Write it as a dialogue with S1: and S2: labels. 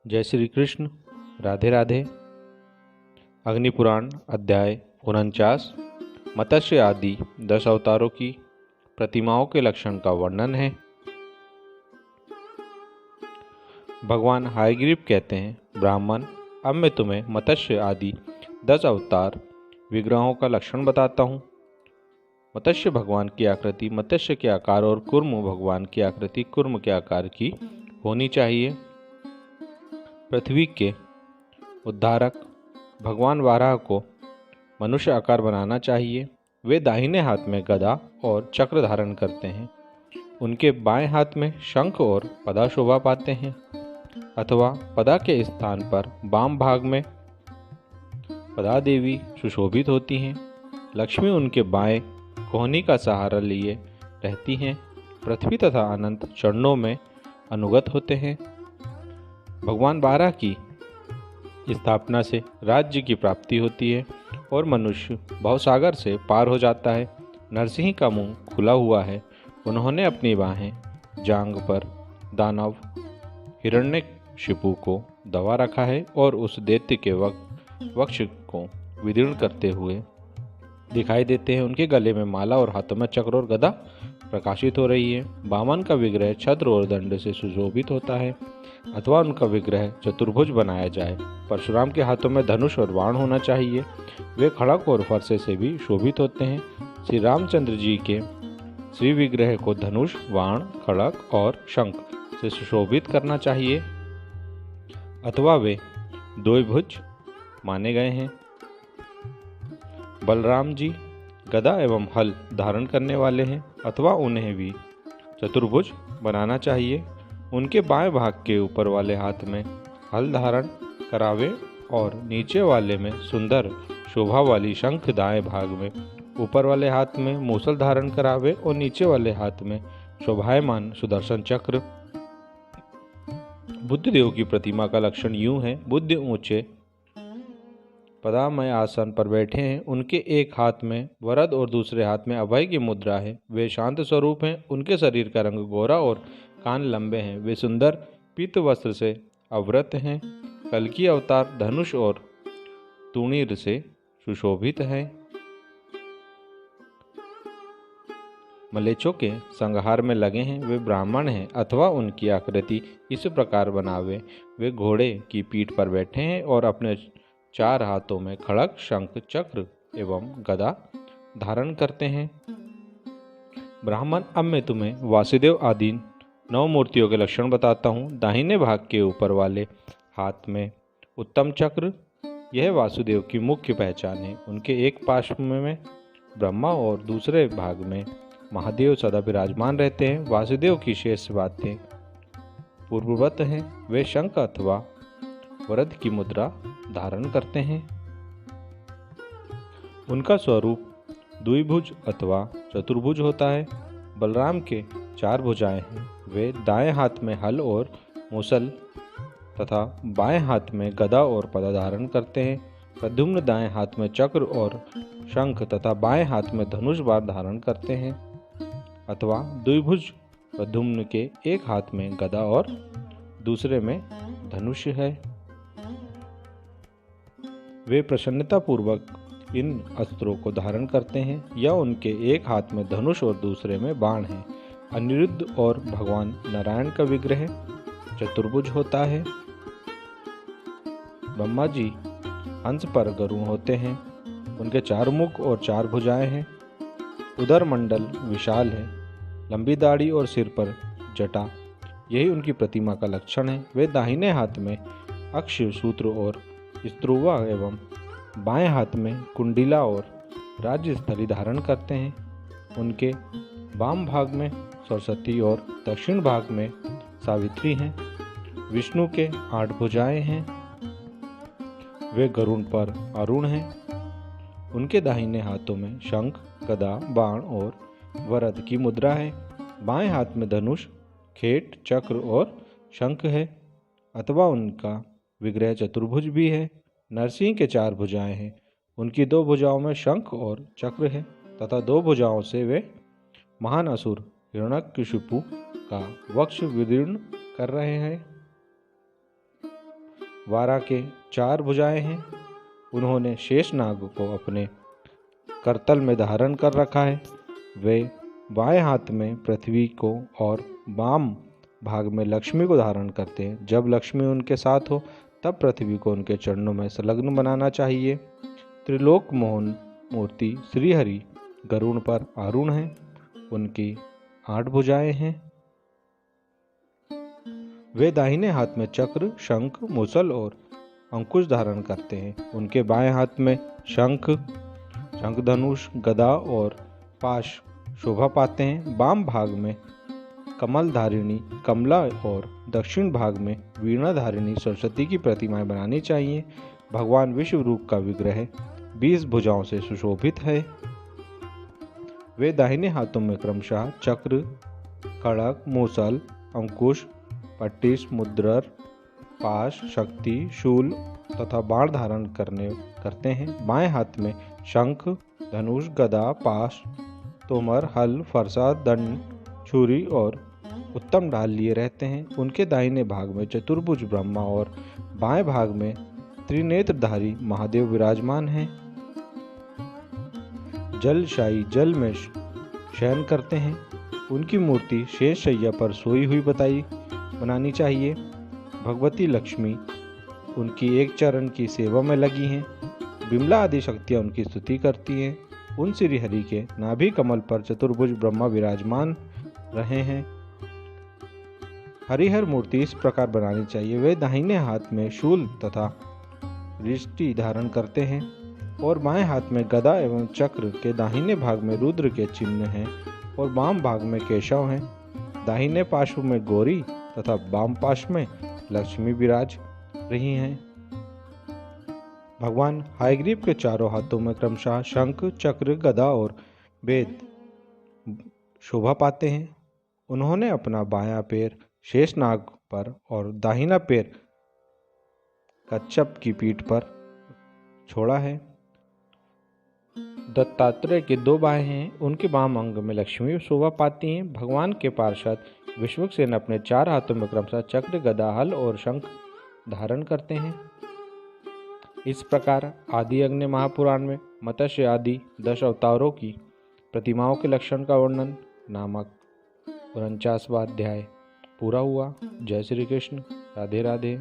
S1: जय श्री कृष्ण। राधे राधे। अग्निपुराण अध्याय 49 मत्स्य आदि 10 अवतारों की प्रतिमाओं के लक्षण का वर्णन है। भगवान हयग्रीव कहते हैं, ब्राह्मण, अब मैं तुम्हें मत्स्य आदि 10 अवतार विग्रहों का लक्षण बताता हूँ। मत्स्य भगवान की आकृति मत्स्य के आकार और कूर्म भगवान की आकृति कूर्म के आकार की होनी चाहिए। पृथ्वी के उद्धारक भगवान वाराह को मनुष्य आकार बनाना चाहिए। वे दाहिने हाथ में गदा और चक्र धारण करते हैं। उनके बाएं हाथ में शंख और पदा शोभा पाते हैं, अथवा पदा के स्थान पर वाम भाग में पदा देवी सुशोभित होती हैं। लक्ष्मी उनके बाएं कोहनी का सहारा लिए रहती हैं। पृथ्वी तथा अनंत चरणों में अनुगत होते हैं। भगवान वाराह की स्थापना से राज्य की प्राप्ति होती है और मनुष्य भवसागर से पार हो जाता है। नरसिंह का मुंह खुला हुआ है। उन्होंने अपनी बाहें जांघ पर दानव हिरण्यकशिपु को दबा रखा है और उस दैत्य के वक्ष को विदीर्ण करते हुए दिखाई देते हैं। उनके गले में माला और हाथों में चक्र और गदा प्रकाशित हो रही है। वामन का विग्रह छत्र और दंड से सुशोभित होता है, अथवा उनका विग्रह चतुर्भुज बनाया जाए। परशुराम के हाथों में धनुष और बाण होना चाहिए। वे खड़ग और फरसे से भी शोभित होते हैं। श्री रामचंद्र जी के श्री विग्रह को धनुष, बाण, खड़ग और शंख से सुशोभित करना चाहिए, अथवा वे द्विभुज माने गए हैं। बलराम जी गदा एवं हल धारण करने वाले हैं, अथवा उन्हें भी चतुर्भुज बनाना चाहिए। उनके बाएं भाग के ऊपर वाले हाथ में हल धारण करावे और नीचे वाले में सुंदर शोभा वाली शंख, दाएं भाग में ऊपर वाले हाथ में मूसल धारण करावे और नीचे वाले हाथ में शोभायमान सुदर्शन चक्र। बुद्धदेव की प्रतिमा का लक्षण यूं है। बुद्ध ऊंचे पदामय आसन पर बैठे हैं। उनके एक हाथ में वरद और दूसरे हाथ में अभय की मुद्रा है। वे शांत स्वरूप हैं। उनके शरीर का रंग गोरा और कान लंबे हैं। वे सुंदर पीत वस्त्र से आवृत हैं। कल्कि अवतार धनुष और तूणीर से सुशोभित हैं। मलेच्छों के संहार में लगे हैं। वे ब्राह्मण हैं, अथवा उनकी आकृति इस प्रकार बनावे। वे घोड़े की पीठ पर बैठे हैं और अपने 4 हाथों में खड़ग, शंख, चक्र एवं गदा धारण करते हैं। ब्राह्मण, अब मैं तुम्हें वासुदेव आदि 9 मूर्तियों के लक्षण बताता हूँ। दाहिने भाग के ऊपर वाले हाथ में उत्तम चक्र, यह वासुदेव की मुख्य पहचान है। उनके एक पार्श्व में ब्रह्मा और दूसरे भाग में महादेव सदा विराजमान रहते हैं। वासुदेव की शेष बातें पूर्ववत हैं। वे शंख अथवा वरद की मुद्रा धारण करते हैं। उनका स्वरूप द्विभुज अथवा चतुर्भुज होता है। बलराम के 4 भुजाएं हैं। वे दाएं हाथ में हल और मूसल तथा बाएं हाथ में गदा और पदा धारण करते हैं। प्रद्युम्न दाएं हाथ में चक्र और शंख तथा बाएं हाथ में धनुष बाण धारण करते हैं, अथवा द्विभुज प्रद्युम्न के एक हाथ में गदा और दूसरे में धनुष है। वे प्रसन्नता पूर्वक इन अस्त्रों को धारण करते हैं, या उनके एक हाथ में धनुष और दूसरे में बाण है। अनिरुद्ध और भगवान नारायण का विग्रह चतुर्भुज होता है। ब्रह्मा जी हंस पर गरुड़ होते हैं। उनके 4 मुख और 4 भुजाएं हैं। उदर मंडल विशाल है। लंबी दाढ़ी और सिर पर जटा, यही उनकी प्रतिमा का लक्षण है। वे दाहिने हाथ में अक्ष सूत्र और स्त्रुवा एवं बाएं हाथ में कुंडिला और राज्य स्थली धारण करते हैं। उनके वाम भाग में सरस्वती और दक्षिण भाग में सावित्री हैं। विष्णु के 8 भुजाएं हैं। वे गरुड़ पर आरूढ़ हैं। उनके दाहिने हाथों में शंख, गदा, बाण और वरद की मुद्रा है। बाएं हाथ में धनुष, खेट, चक्र और शंख है, अथवा उनका विग्रह चतुर्भुज भी है। नरसिंह के 4 भुजाएं हैं। उनकी 2 भुजाओं में शंख और चक्र है तथा 2 भुजाओं से वे महान असुर हिरण्यकशिपु का वक्ष विदीर्ण कर रहे हैं। वारा के 4 भुजाएं हैं। उन्होंने शेषनाग को अपने करतल में धारण कर रखा है। वे बाएं हाथ में पृथ्वी को और वाम भाग में लक्ष्मी को धारण करते हैं। जब लक्ष्मी उनके साथ हो तब पृथ्वी को उनके चरणों में संलग्न बनाना चाहिए। त्रिलोक मोहन मूर्ति श्रीहरि गरुड़ पर आरूढ़ हैं। उनकी 8 भुजाएं हैं। वे दाहिने हाथ में चक्र, शंख, मूसल और अंकुश धारण करते हैं। उनके बाएं हाथ में शंख, धनुष, गदा और पाश शोभा पाते हैं। वाम भाग में कमल धारिणी कमला और दक्षिण भाग में वीणा धारिणी सरस्वती की प्रतिमाएं बनानी चाहिए। भगवान विश्व रूप का विग्रह 20 भुजाओं से सुशोभित है। वे दाहिने हाथों में क्रमशः चक्र, खड़ग, मूसल, अंकुश, पट्टिश, मुद्रर, पाश, शक्ति, शूल तथा बाण धारण करते हैं। बाएं हाथ में शंख, धनुष, गदा, पाश, तोमर, हल, फरसा, दंड, छुरी और उत्तम ढाल लिए रहते हैं। उनके दाहिने भाग में चतुर्भुज ब्रह्मा और बाएं भाग में त्रिनेत्रधारी महादेव विराजमान हैं। जलशायी जल में शयन करते हैं। उनकी मूर्ति शेष शैया पर सोई हुई बनानी चाहिए। भगवती लक्ष्मी उनकी एक चरण की सेवा में लगी हैं। बिमला आदि शक्तियाँ उनकी स्तुति करती हैं। उन श्री हरि के नाभि कमल पर चतुर्भुज ब्रह्मा विराजमान रहे हैं। हरिहर मूर्ति इस प्रकार बनानी चाहिए। वे दाहिने हाथ में शूल तथा रिष्टि धारण करते हैं और बाएं हाथ में गदा एवं चक्र के दाहिने भाग में रुद्र के चिन्ह हैं और वाम भाग में केशव हैं। दाहिने पार्श्व में गौरी तथा वाम पार्श्व में लक्ष्मी विराज रही हैं। भगवान हयग्रीव के चारों हाथों में क्रमशः शंख, चक्र, गदा और वेद शोभा पाते हैं। उन्होंने अपना बायां पैर शेषनाग पर और दाहिना पैर कच्छप की पीठ पर छोड़ा है। दत्तात्रेय के 2 बाहें हैं। उनके वाम अंग में लक्ष्मी शोभा पाती हैं। भगवान के पार्षद विश्वक्सेन अपने 4 हाथों में क्रमशः चक्र, गदा, हल और शंख धारण करते हैं। इस प्रकार आदि अग्नि महापुराण में मत्स्य आदि 10 अवतारों की प्रतिमाओं के लक्षण का वर्णन नामक 49वां अध्याय पूरा हुआ। जय श्री कृष्ण। राधे राधे।